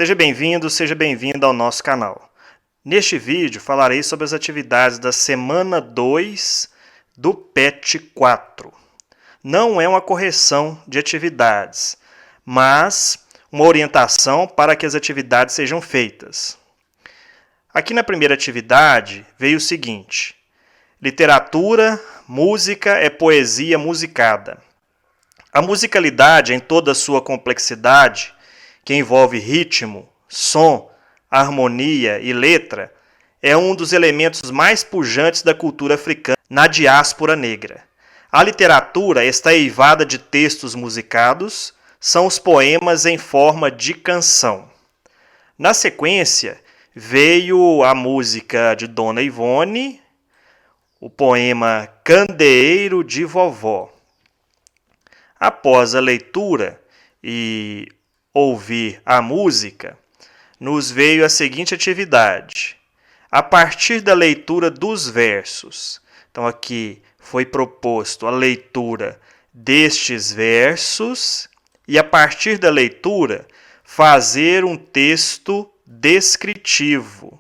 Seja bem-vindo ao nosso canal. Neste vídeo falarei sobre as atividades da semana 2 do PET 4. Não é uma correção de atividades, mas uma orientação para que as atividades sejam feitas. Aqui na primeira atividade veio o seguinte: literatura, música é poesia musicada. A musicalidade em toda a sua complexidade, que envolve ritmo, som, harmonia e letra, é um dos elementos mais pujantes da cultura africana na diáspora negra. A literatura está eivada de textos musicados, são os poemas em forma de canção. Na sequência, veio a música de Dona Ivone, o poema Candeeiro de Vovó. Após a leitura e ouvir a música, nos veio a seguinte atividade. A partir da leitura dos versos, então aqui foi proposto a leitura destes versos e a partir da leitura fazer um texto descritivo,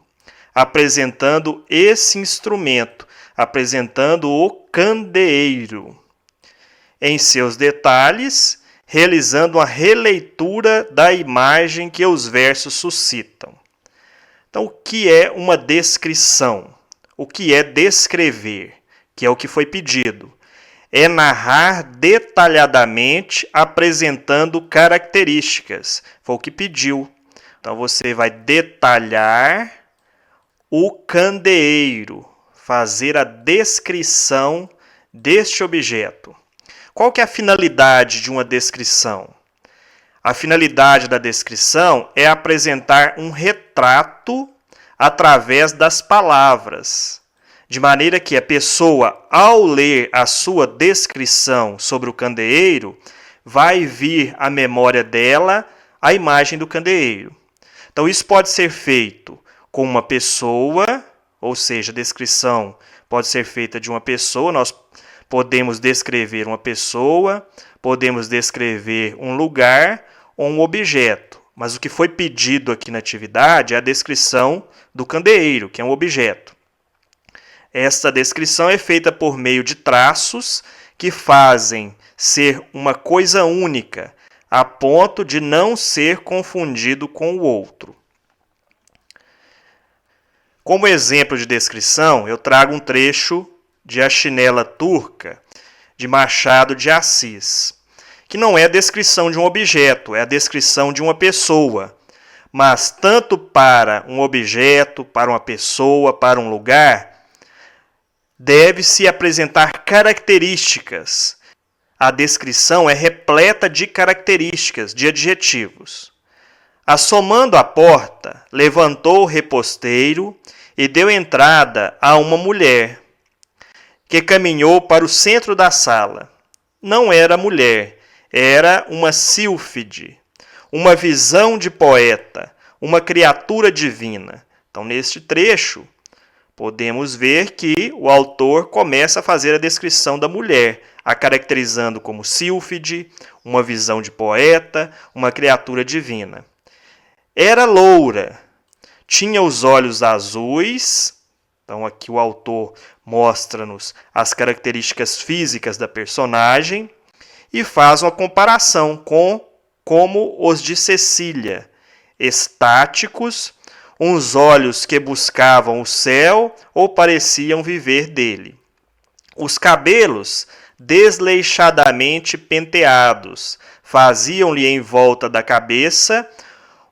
apresentando esse instrumento, apresentando o candeeiro. Em seus detalhes, realizando uma releitura da imagem que os versos suscitam. Então, o que é uma descrição? O que é descrever? Que é o que foi pedido. É narrar detalhadamente, apresentando características. Foi o que pediu. Então, você vai detalhar o candeeiro, fazer a descrição deste objeto. Qual que é a finalidade de uma descrição? A finalidade da descrição é apresentar um retrato através das palavras, de maneira que a pessoa, ao ler a sua descrição sobre o candeeiro, vai vir à memória dela a imagem do candeeiro. Então, isso pode ser feito com uma pessoa, ou seja, a descrição pode ser feita de uma pessoa, nós podemos descrever uma pessoa, podemos descrever um lugar ou um objeto. Mas o que foi pedido aqui na atividade é a descrição do candeeiro, que é um objeto. Esta descrição é feita por meio de traços que fazem ser uma coisa única, a ponto de não ser confundido com o outro. Como exemplo de descrição, eu trago um trecho de A Chinela Turca, de Machado de Assis, que não é a descrição de um objeto, é a descrição de uma pessoa. Mas tanto para um objeto, para uma pessoa, para um lugar, deve-se apresentar características. A descrição é repleta de características, de adjetivos. Assomando a porta, levantou o reposteiro e deu entrada a uma mulher, que caminhou para o centro da sala. Não era mulher, era uma sílfide, uma visão de poeta, uma criatura divina. Então, neste trecho, podemos ver que o autor começa a fazer a descrição da mulher, a caracterizando como sílfide, uma visão de poeta, uma criatura divina. Era loura, tinha os olhos azuis. Então, aqui o autor mostra-nos as características físicas da personagem e faz uma comparação com como os de Cecília, estáticos, uns olhos que buscavam o céu ou pareciam viver dele. Os cabelos desleixadamente penteados faziam-lhe em volta da cabeça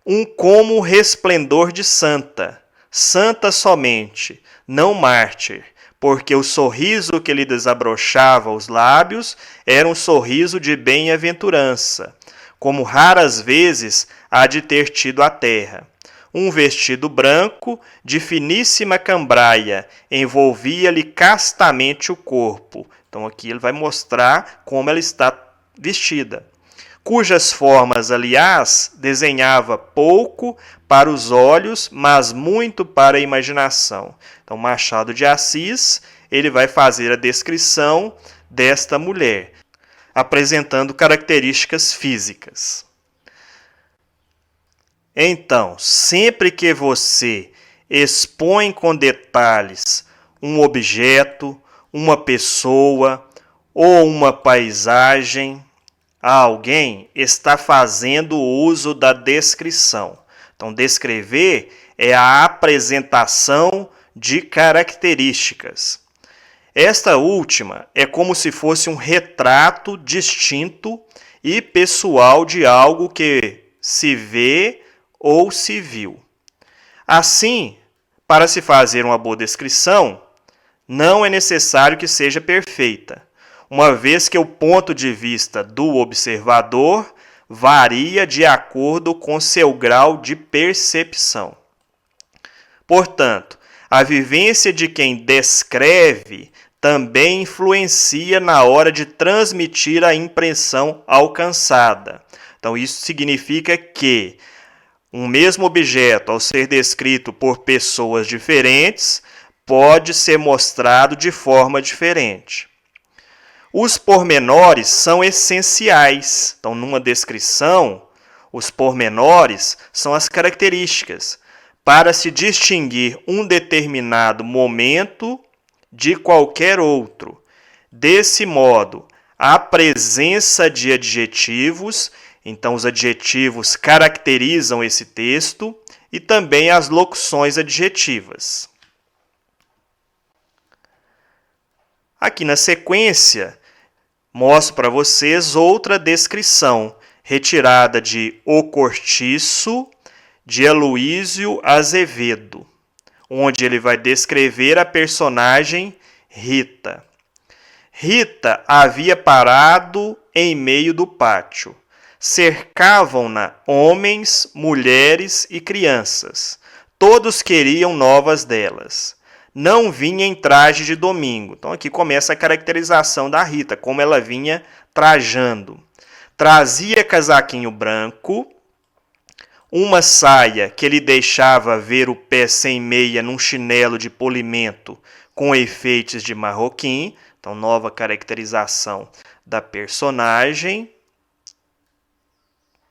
um como resplendor de santa, santa somente, não mártir, porque o sorriso que lhe desabrochava os lábios era um sorriso de bem-aventurança, como raras vezes há de ter tido a terra. Um vestido branco, de finíssima cambraia, envolvia-lhe castamente o corpo. Então aqui ele vai mostrar como ela está vestida, cujas formas, aliás, desenhava pouco para os olhos, mas muito para a imaginação. Então, Machado de Assis, ele vai fazer a descrição desta mulher, apresentando características físicas. Então, sempre que você expõe com detalhes um objeto, uma pessoa ou uma paisagem a alguém, está fazendo uso da descrição. Então, descrever é a apresentação de características. Esta última é como se fosse um retrato distinto e pessoal de algo que se vê ou se viu. Assim, para se fazer uma boa descrição, não é necessário que seja perfeita, uma vez que o ponto de vista do observador varia de acordo com seu grau de percepção. Portanto, a vivência de quem descreve também influencia na hora de transmitir a impressão alcançada. Então, isso significa que um mesmo objeto, ao ser descrito por pessoas diferentes, pode ser mostrado de forma diferente. Os pormenores são essenciais. Então, numa descrição, os pormenores são as características para se distinguir um determinado momento de qualquer outro. Desse modo, a presença de adjetivos, então os adjetivos caracterizam esse texto, e também as locuções adjetivas. Aqui na sequência, mostro para vocês outra descrição, retirada de O Cortiço, de Aloísio Azevedo, onde ele vai descrever a personagem Rita. Rita havia parado em meio do pátio. Cercavam-na homens, mulheres e crianças. Todos queriam novas delas. Não vinha em traje de domingo. Então aqui começa a caracterização da Rita, como ela vinha trajando. Trazia casaquinho branco, uma saia que lhe deixava ver o pé sem meia num chinelo de polimento com efeitos de marroquim. Então, nova caracterização da personagem.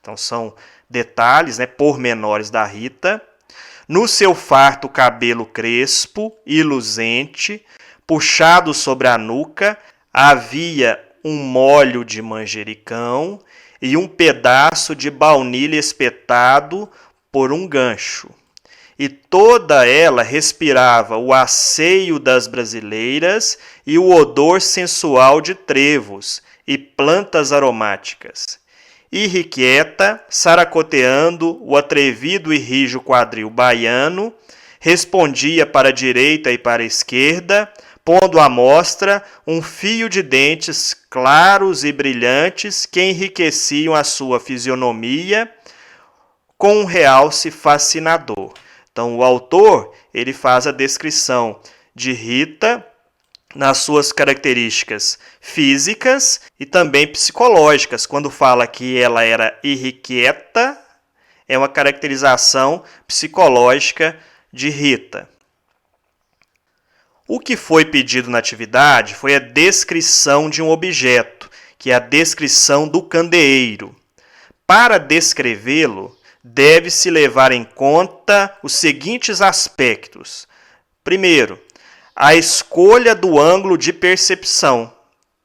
Então, são detalhes, pormenores da Rita. No seu farto cabelo crespo e luzente, puxado sobre a nuca, havia um molho de manjericão e um pedaço de baunilha espetado por um gancho. E toda ela respirava o asseio das brasileiras e o odor sensual de trevos e plantas aromáticas. Irrequieta, saracoteando o atrevido e rijo quadril baiano, respondia para a direita e para a esquerda, pondo à mostra um fio de dentes claros e brilhantes que enriqueciam a sua fisionomia com um realce fascinador. Então, o autor ele faz a descrição de Rita nas suas características físicas e também psicológicas. Quando fala que ela era irrequieta, é uma caracterização psicológica de Rita. O que foi pedido na atividade foi a descrição de um objeto, que é a descrição do candeeiro. Para descrevê-lo, deve-se levar em conta os seguintes aspectos. Primeiro, a escolha do ângulo de percepção.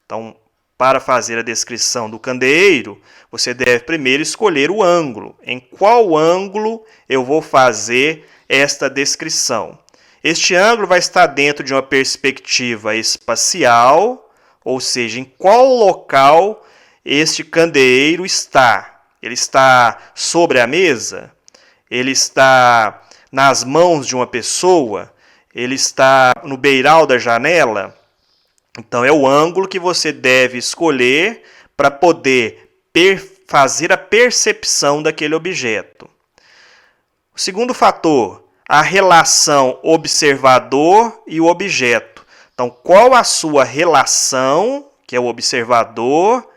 Então, para fazer a descrição do candeeiro, você deve primeiro escolher o ângulo. Em qual ângulo eu vou fazer esta descrição? Este ângulo vai estar dentro de uma perspectiva espacial, ou seja, em qual local este candeeiro está. Ele está sobre a mesa? Ele está nas mãos de uma pessoa? Ele está no beiral da janela? Então, é o ângulo que você deve escolher para poder fazer a percepção daquele objeto. O segundo fator, a relação observador e o objeto. Então, qual a sua relação, que é o observador,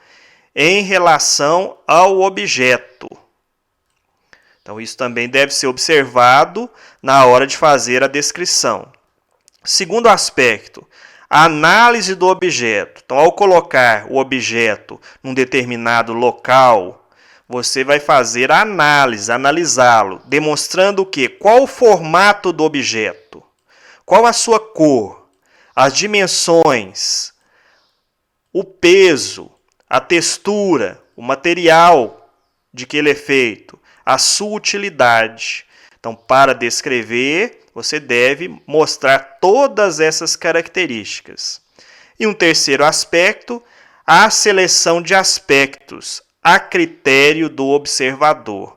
em relação ao objeto? Então, isso também deve ser observado na hora de fazer a descrição. Segundo aspecto, a análise do objeto. Então, ao colocar o objeto num determinado local, você vai fazer a análise, analisá-lo, demonstrando o quê? Qual o formato do objeto? Qual a sua cor? As dimensões? O peso? A textura? O material de que ele é feito? A sua utilidade? Então, para descrever, você deve mostrar todas essas características. E um terceiro aspecto, a seleção de aspectos a critério do observador.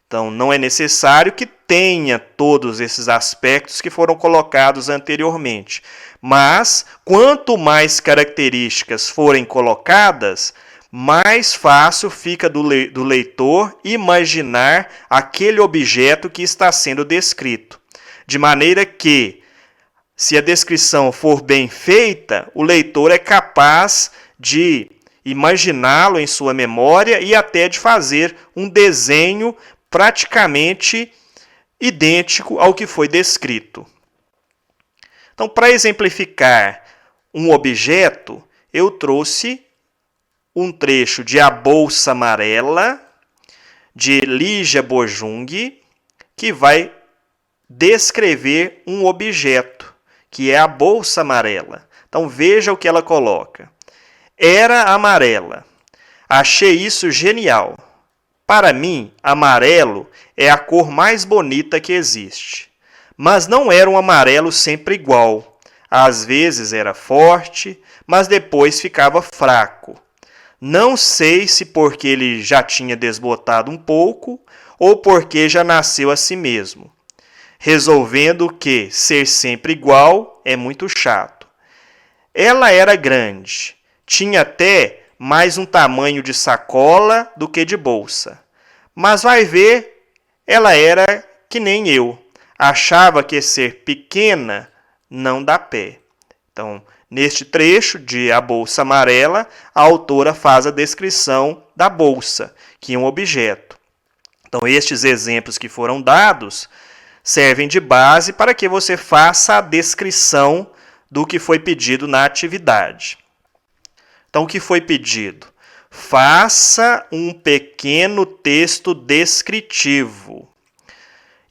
Então, não é necessário que tenha todos esses aspectos que foram colocados anteriormente. Mas, quanto mais características forem colocadas, mais fácil fica do leitor imaginar aquele objeto que está sendo descrito. De maneira que, se a descrição for bem feita, o leitor é capaz de imaginá-lo em sua memória e até de fazer um desenho praticamente idêntico ao que foi descrito. Então, para exemplificar um objeto, eu trouxe um trecho de A Bolsa Amarela, de Lígia Bojung, que vai descrever um objeto, que é a bolsa amarela. Então, veja o que ela coloca. Era amarela. Achei isso genial. Para mim, amarelo é a cor mais bonita que existe. Mas não era um amarelo sempre igual. Às vezes era forte, mas depois ficava fraco. Não sei se porque ele já tinha desbotado um pouco ou porque já nasceu a si mesmo, resolvendo que ser sempre igual é muito chato. Ela era grande, tinha até mais um tamanho de sacola do que de bolsa. Mas vai ver, ela era que nem eu. Achava que ser pequena não dá pé. Então, neste trecho de A Bolsa Amarela, a autora faz a descrição da bolsa, que é um objeto. Então, estes exemplos que foram dados servem de base para que você faça a descrição do que foi pedido na atividade. Então, o que foi pedido? Faça um pequeno texto descritivo.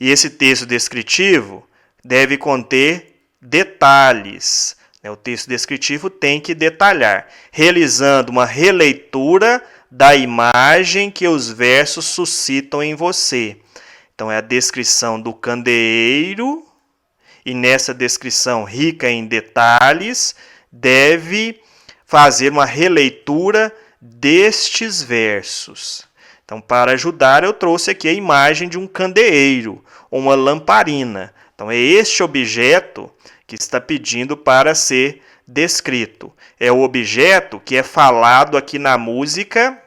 E esse texto descritivo deve conter detalhes. O texto descritivo tem que detalhar, realizando uma releitura da imagem que os versos suscitam em você. Então, é a descrição do candeeiro, e nessa descrição rica em detalhes, deve fazer uma releitura destes versos. Então, para ajudar, eu trouxe aqui a imagem de um candeeiro, uma lamparina. Então, é este objeto que está pedindo para ser descrito. É o objeto que é falado aqui na música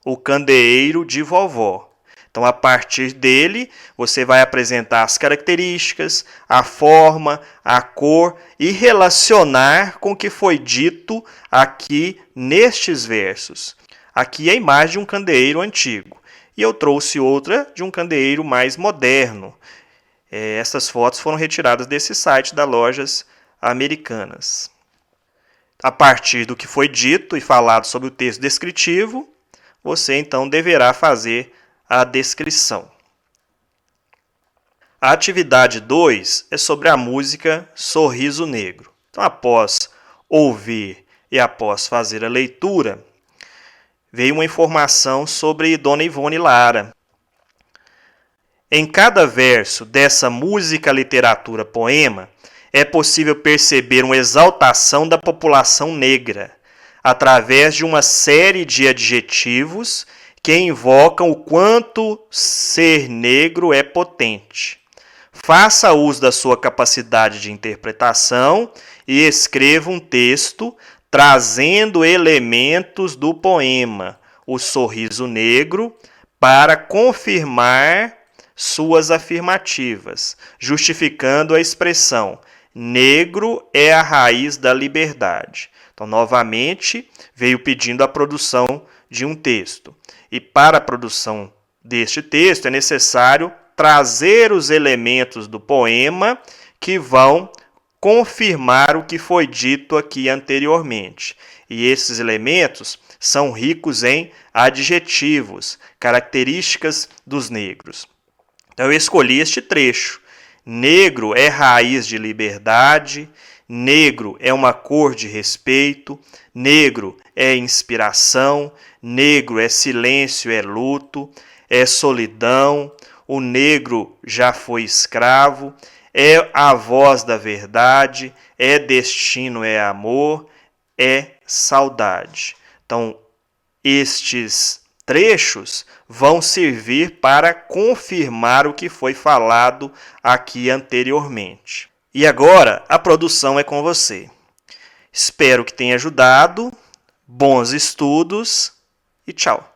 O Candeeiro de Vovó. Então, a partir dele, você vai apresentar as características, a forma, a cor e relacionar com o que foi dito aqui nestes versos. Aqui é a imagem de um candeeiro antigo. E eu trouxe outra de um candeeiro mais moderno. Essas fotos foram retiradas desse site das Lojas Americanas. A partir do que foi dito e falado sobre o texto descritivo, você então deverá fazer a descrição. A atividade 2 é sobre a música Sorriso Negro. Então, após ouvir e após fazer a leitura, veio uma informação sobre Dona Ivone Lara. Em cada verso dessa música, literatura, poema, é possível perceber uma exaltação da população negra, através de uma série de adjetivos que invocam o quanto ser negro é potente. Faça uso da sua capacidade de interpretação e escreva um texto trazendo elementos do poema O Sorriso Negro para confirmar suas afirmativas, justificando a expressão negro é a raiz da liberdade. Então, novamente, veio pedindo a produção de um texto. E para a produção deste texto é necessário trazer os elementos do poema que vão confirmar o que foi dito aqui anteriormente. E esses elementos são ricos em adjetivos, características dos negros. Então eu escolhi este trecho. Negro é raiz de liberdade, negro é uma cor de respeito, negro é inspiração, negro é silêncio, é luto, é solidão, o negro já foi escravo, é a voz da verdade, é destino, é amor, é saudade. Então, estes trechos vão servir para confirmar o que foi falado aqui anteriormente. E agora, a produção é com você. Espero que tenha ajudado, bons estudos e tchau!